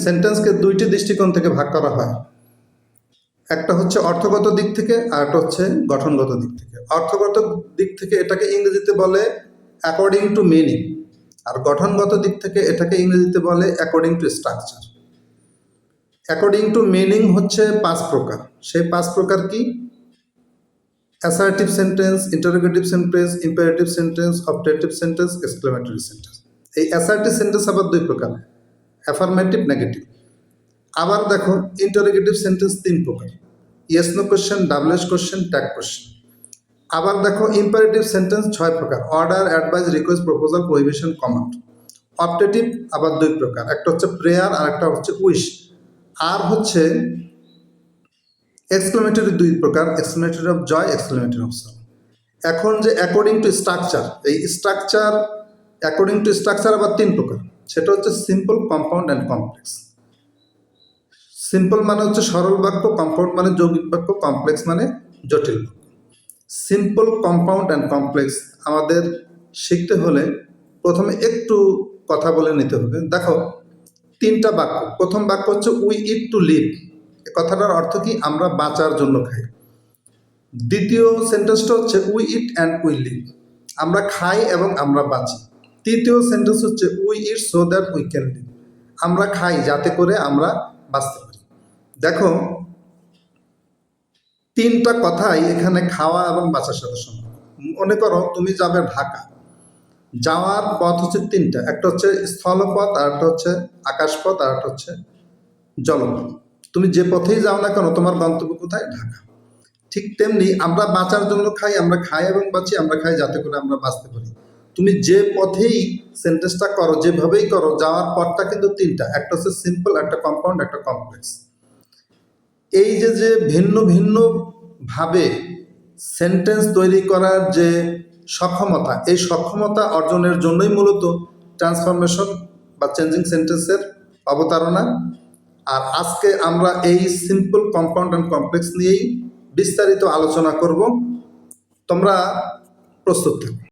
সেন্টেন্সকে দুইটি দৃষ্টিকোণ থেকে ভাগ করা হয়। একটা হচ্ছে অর্থগত দিক থেকে আর একটা হচ্ছে গঠনগত দিক থেকে। অর্থগত দিক থেকে এটাকে ইংরেজিতে বলে অ্যাকর্ডিং টু মিনিং, আর গঠনগত দিক থেকে এটাকে ইংরেজিতে বলে according to structure. According two meaning হচ্ছে 5 প্রকার। সেই 5 প্রকার কি? Assertive sentence, interrogative sentence, imperative sentence, objective sentence, exclamatory sentence. এই অ্যাসার্টিভ সেন্টেন্স আবার 2 প্রকার, অ্যাফার্মেটিভ, নেগেটিভ। আবার দেখো ইন্টারোগেটিভ সেন্টেন্স 3 প্রকার, yes no question, double S question, tag question. আবার দেখো ইম্পারেটিভ সেন্টেন্স 6 প্রকার, order, advice, request, proposal, prohibition, command. Objective আবার 2 প্রকার, একটা হচ্ছে প্রেয়ার আর একটা হচ্ছে উইশ। আর হচ্ছে এক্সক্লেমেটরি 2 প্রকার, exclamatory of joy, exclamatory of sorrow. এখন যে অ্যাকর্ডিং টু স্ট্রাকচার, এই স্ট্রাকচার অ্যাকর্ডিং টু স্ট্রাকচার আবার 3 প্রকার, সেটা হচ্ছে simple, compound and complex. Simple মানে হচ্ছে সরল বাক্য, কম্পাউন্ড মানে যৌগিক বাক্য, কমপ্লেক্স মানে জটিল বাক্য। সিম্পল, কম্পাউন্ড অ্যান্ড কমপ্লেক্স আমাদের শিখতে হলে প্রথমে একটু কথা বলে নিতে হবে। দেখো 3টা বাক্য। প্রথম বাক্য হচ্ছে উই ইট টু লিভ, এ কথাটার অর্থ কি? আমরা বাঁচার জন্য খাই। দ্বিতীয় সেন্টেন্সটা হচ্ছে we eat and we live, আমরা খাই এবং আমরা বাঁচি। তৃতীয় সেন্টেন্স হচ্ছে we eat so that we can live, আমরা খাই যাতে করে আমরা বাঁচতে পারি। দেখো 3টা কথাই এখানে খাওয়া এবং বাঁচার সাথে সম্পর্ক। মনে করো তুমি যাবে ঢাকা, যাওয়ার পথ হচ্ছে 3টা, একটা হচ্ছে স্থলপথ, আর একটা হচ্ছে আকাশপথ, আর একটা হচ্ছে জলপথ। তুমি যে পথেই যাও না কেন তোমার গন্তব্য কোথায়? ঢাকা। ঠিক তেমনি আমরা বাঁচার জন্য খাই, আমরা খাই এবং বাঁচি, আমরা খাই যাতে করে আমরা বাঁচতে পারি। তুমি যে পথেই সেন্টেন্সটা করো, যেভাবেই করো, যাওয়ার পথটা কিন্তু 3টা, একটা হচ্ছে সিম্পল, একটা কম্পাউন্ড, একটা কমপ্লেক্স। এই যে ভিন্ন ভিন্ন ভাবে সেন্টেন্স তৈরি করার যে সক্ষমতা, এই সক্ষমতা অর্জনের জন্যই মূলত ট্রান্সফরমেশন বা চেঞ্জিং সেন্টেন্সের অবতারণা। আর আজকে আমরা এই সিম্পল, কম্পাউন্ড অ্যান্ড কমপ্লেক্স নিয়েই বিস্তারিত আলোচনা করব। তোমরা প্রস্তুত থাকো।